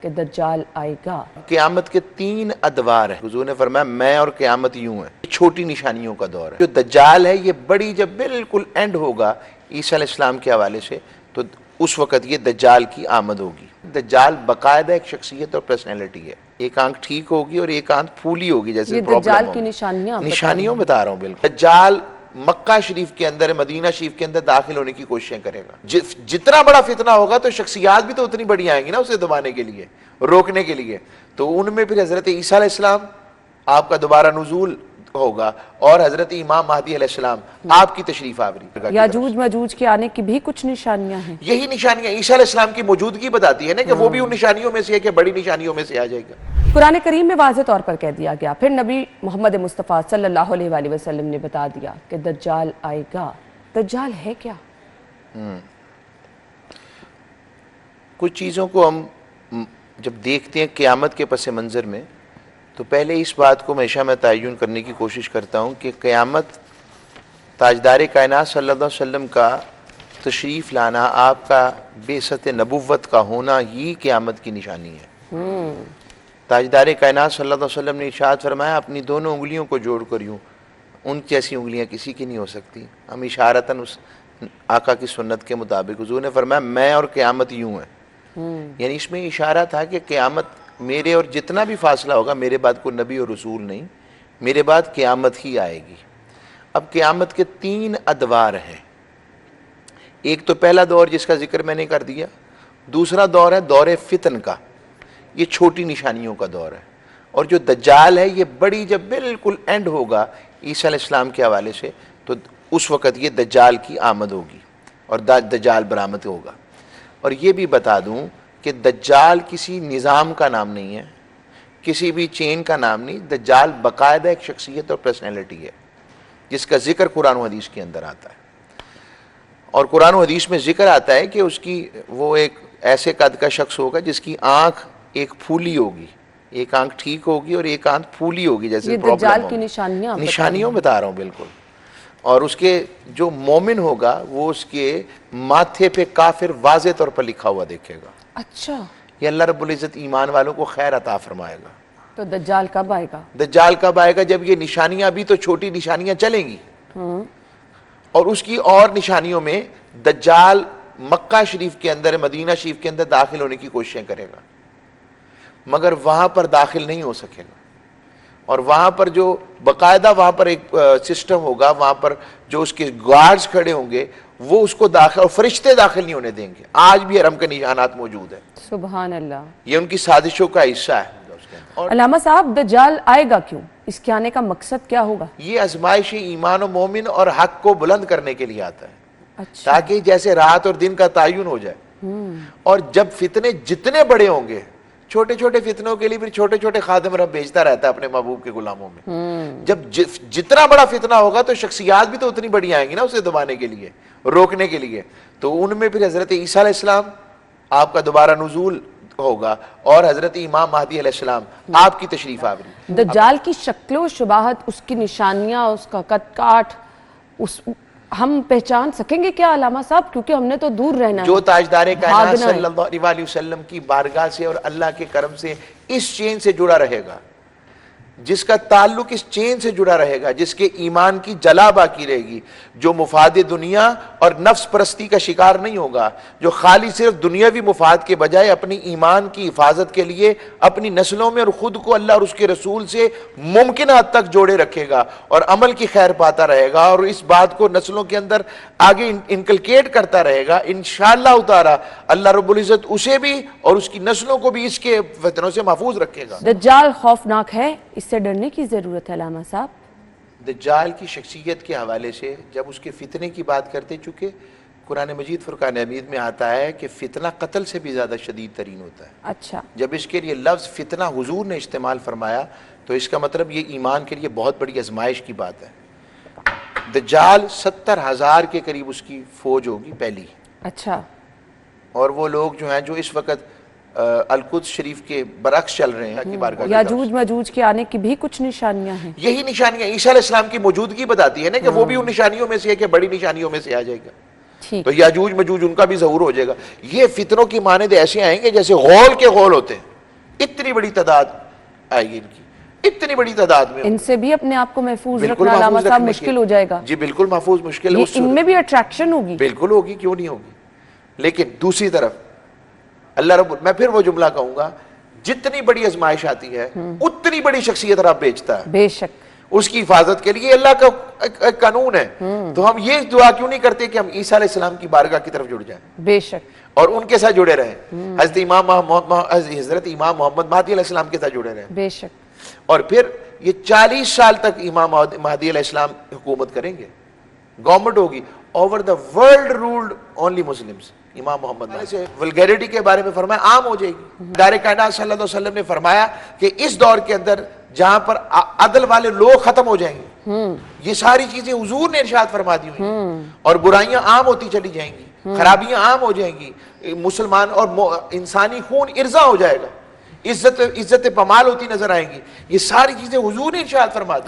کہ دجال آئے گا۔ قیامت کے 3 ادوار ہیں۔ حضور نے فرمایا میں اور قیامت یوں ہے، چھوٹی نشانیوں کا دور ہے۔ جو دجال ہے یہ بڑی جب بالکل اینڈ ہوگا عیسیٰ علیہ السلام کے حوالے سے تو اس وقت یہ دجال کی آمد ہوگی۔ دجال باقاعدہ ایک شخصیت اور پرسنالٹی ہے، ایک آنکھ ٹھیک ہوگی اور ایک آنکھ پھولی ہوگی جیسے یہ دجال کی نشانیوں بتا رہا ہوں۔ بالکل دجال مکہ شریف کے اندر مدینہ شریف کے اندر داخل ہونے کی کوششیں کرے گا۔ جتنا بڑا فتنہ ہوگا تو شخصیات بھی تو اتنی بڑی آئیں گی نا اسے دبانے کے لیے، روکنے کے لیے۔ تو ان میں پھر حضرت عیسیٰ علیہ السلام آپ کا دوبارہ نزول ہوگا اور حضرت امام مہدی علیہ السلام آپ کی تشریف آوری۔ یاجوج ماجوج کے آنے کی بھی کچھ نشانیاں ہیں۔ یہی نشانیاں عیسیٰ علیہ السلام کی موجودگی بتاتی ہے نا کہ وہ بھی ان نشانیوں میں سے ہے کہ بڑی نشانیوں میں سے آ جائے گا۔ قرآن کریم میں واضح طور پر کہہ دیا گیا، پھر نبی محمد مصطفیٰ صلی اللہ علیہ وآلہ وسلم نے بتا دیا کہ دجال آئے گا۔ دجال ہے کیا؟ کچھ چیزوں کو ہم جب دیکھتے ہیں قیامت کے پس منظر میں تو پہلے اس بات کو ہمیشہ میں تعین کرنے کی کوشش کرتا ہوں کہ قیامت تاجدار کائنات صلی اللہ علیہ وسلم کا تشریف لانا، آپ کا بعثت نبوت کا ہونا ہی قیامت کی نشانی ہے۔ تاجدار کائنات صلی اللہ علیہ وسلم نے ارشاد فرمایا اپنی دونوں انگلیوں کو جوڑ کر یوں، ان جیسی انگلیاں کسی کی نہیں ہو سکتی۔ ہم اشارتاً اس آقا کی سنت کے مطابق حضور نے فرمایا میں اور قیامت یوں ہے، یعنی اس میں اشارہ تھا کہ قیامت میرے اور جتنا بھی فاصلہ ہوگا میرے بعد کوئی نبی اور رسول نہیں، میرے بعد قیامت ہی آئے گی۔ اب قیامت کے 3 ادوار ہیں۔ ایک تو پہلا دور جس کا ذکر میں نے کر دیا، دوسرا دور ہے دور فتن کا، یہ چھوٹی نشانیوں کا دور ہے، اور جو دجال ہے یہ بڑی جب بالکل اینڈ ہوگا عیسیٰ علیہ السلام کے حوالے سے تو اس وقت یہ دجال کی آمد ہوگی اور دجال برآمد ہوگا۔ اور یہ بھی بتا دوں کہ دجال کسی نظام کا نام نہیں ہے، کسی بھی چین کا نام نہیں، دجال باقاعدہ ایک شخصیت اور پرسنالٹی ہے جس کا ذکر قرآن و حدیث کے اندر آتا ہے۔ اور قرآن و حدیث میں ذکر آتا ہے کہ اس کی وہ ایک ایسے قد کا شخص ہوگا جس کی آنکھ ایک پھولی ہوگی، ایک آنکھ ٹھیک ہوگی اور ایک آنکھ پھولی ہوگی جیسے دجال کی نشانیوں بتا رہا ہوں بالکل۔ اور اس کے جو مومن ہوگا وہ اس کے ماتھے پہ کافر واضح طور پر لکھا ہوا دیکھے گا۔ اچھا، یہ اللہ رب العزت ایمان والوں کو خیر عطا فرمائے گا۔ تو دجال کب آئے گا؟ دجال کب آئے گا؟ جب یہ نشانیاں بھی تو چھوٹی نشانیاں چلیں گی، اور اس کی اور نشانیوں میں دجال مکہ شریف کے اندر مدینہ شریف کے اندر داخل ہونے کی کوششیں کرے گا، مگر وہاں پر داخل نہیں ہو سکے گا۔ اور وہاں پر جو باقاعدہ وہاں پر ایک سسٹم ہوگا، وہاں پر جو اس کے گارڈز کھڑے ہوں گے وہ اس کو داخل، اور فرشتے داخل نہیں ہونے دیں گے۔ آج بھی حرم کے نشانات موجود ہیں، سبحان اللہ، یہ ان کی سازشوں کا حصہ ہے۔ علامہ صاحب دجال آئے گا کیوں؟ اس کے آنے کا مقصد کیا ہوگا؟ یہ آزمائش ایمان و مومن اور حق کو بلند کرنے کے لیے آتا ہے، اچھا، تاکہ جیسے رات اور دن کا تعین ہو جائے۔ اور جب فتنے جتنے بڑے ہوں گے، چھوٹے چھوٹے فتنوں کے لیے پھر چھوٹے چھوٹے خادم رب بھیجتا رہتا ہے اپنے محبوب کے غلاموں میں۔ جب جتنا بڑا فتنہ ہوگا تو شخصیات بھی تو اتنی بڑی آئیں گی نا اسے دبانے کے لیے، روکنے کے لیے۔ تو ان میں پھر حضرت عیسیٰ علیہ السلام آپ کا دوبارہ نزول ہوگا اور حضرت امام مہدی علیہ السلام آپ کی تشریف آوری۔ دجال کی شکل و شباہت، اس کی نشانیاں، اس کا قد کاٹ، ہم پہچان سکیں گے کیا علامہ صاحب؟ کیونکہ ہم نے تو دور رہنا ہے، جو تاجدار کائنات صلی اللہ علیہ وسلم کی بارگاہ سے اور اللہ کے کرم سے اس چین سے جڑا رہے گا، جس کا تعلق اس چین سے جڑا رہے گا، جس کے ایمان کی جلا باقی رہے گی، جو مفاد دنیا اور نفس پرستی کا شکار نہیں ہوگا، جو خالی صرف دنیاوی مفاد کے بجائے اپنی ایمان کی حفاظت کے لیے اپنی نسلوں میں اور خود کو اللہ اور اس کے رسول سے ممکنہ حد تک جوڑے رکھے گا اور عمل کی خیر پاتا رہے گا اور اس بات کو نسلوں کے اندر آگے انکلکیٹ کرتا رہے گا، انشاءاللہ تعالی اللہ رب العزت اسے بھی اور اس کی نسلوں کو بھی اس کے فتنوں سے محفوظ رکھے گا۔ دجال خوفناک ہے، اس سے ڈرنے کی ضرورت ہے علامہ صاحب؟ دجال کی شخصیت کے حوالے سے جب اس کے فتنے کی بات کرتے، چونکہ قرآن مجید فرقان حمید میں آتا ہے کہ فتنہ قتل سے بھی زیادہ شدید ترین ہوتا ہے۔ اچھا، جب اس کے لیے لفظ فتنہ حضور نے استعمال فرمایا تو اس کا مطلب یہ ایمان کے لیے بہت بڑی آزمائش کی بات ہے۔ دجال 70,000 کے قریب اس کی فوج ہوگی پہلی، اچھا، اور وہ لوگ جو ہیں جو اس وقت القدس شریف کے برعکس چل رہے ہیں کی بارگاہ کی طرف۔ یاجوج ماجوج کے آنے کی بھی کچھ نشانیاں ہیں۔ یہی نشانیاں عیسیٰ علیہ السلام کی موجودگی بتاتی ہے نا کہ وہ بھی ان نشانیوں میں سے ہے کہ بڑی نشانیوں میں سے آ جائے گا۔ تو یاجوج ماجوج ان کا بھی ظہور ہو جائے گا۔ یہ فتنوں کی مانند ایسے آئیں گے جیسے غول کے غول ہوتے ہیں۔ اتنی بڑی تعداد آئے گی ان کی، اتنی بڑی تعداد میں ان سے بھی اپنے آپ کو محفوظ بالکل رکھنا علامہ محفوظ صاحب رکھنے مشکل کے- ہو جائے گا. جی بالکل محفوظ مشکل ہے. یہ اس ان صورت- میں بھی اٹریکشن ہوگی. بالکل ہوگی، کیوں نہیں ہوگی. لیکن دوسری طرف اللہ رب میں پھر وہ جملہ کہوں گا، جتنی بڑی آزمائش آتی ہے اتنی بڑی شخصیت رب بیچتا ہے. بے شک. اس کی حفاظت کے لیے اللہ کا ایک قانون ہے. تو ہم یہ دعا کیوں نہیں کرتے کہ ہم عیسیٰ علیہ السلام کی بارگاہ کی طرف جڑ جائیں بے شک. اور ان کے ساتھ جڑے رہیں. حضرت امام محمد مہدی علیہ السلام کے ساتھ جڑے رہیں. بے شک. اور پھر یہ 40 سال تک امام مہدی علیہ السلام حکومت کریں گے. گورنمنٹ ہوگی over the world ruled only Muslims. Imam Muhammad سے ولگیرٹی کے بارے میں فرمایا عام ہو جائے گی. دار کائنات صلی اللہ علیہ وسلم نے فرمایا کہ اس دور کے اندر جہاں پر عدل والے لوگ ختم ہو جائیں گے، یہ ساری چیزیں حضور نے ارشاد فرما دی ہوئی ہیں، اور برائیاں عام ہوتی چلی جائیں گی، خرابیاں عام ہو جائیں گی، مسلمان اور انسانی خون ارزا ہو جائے گا، عزت پامال ہوتی نظر آئیں گی. یہ ساری چیزیں حضور نے ارشاد فرما دی.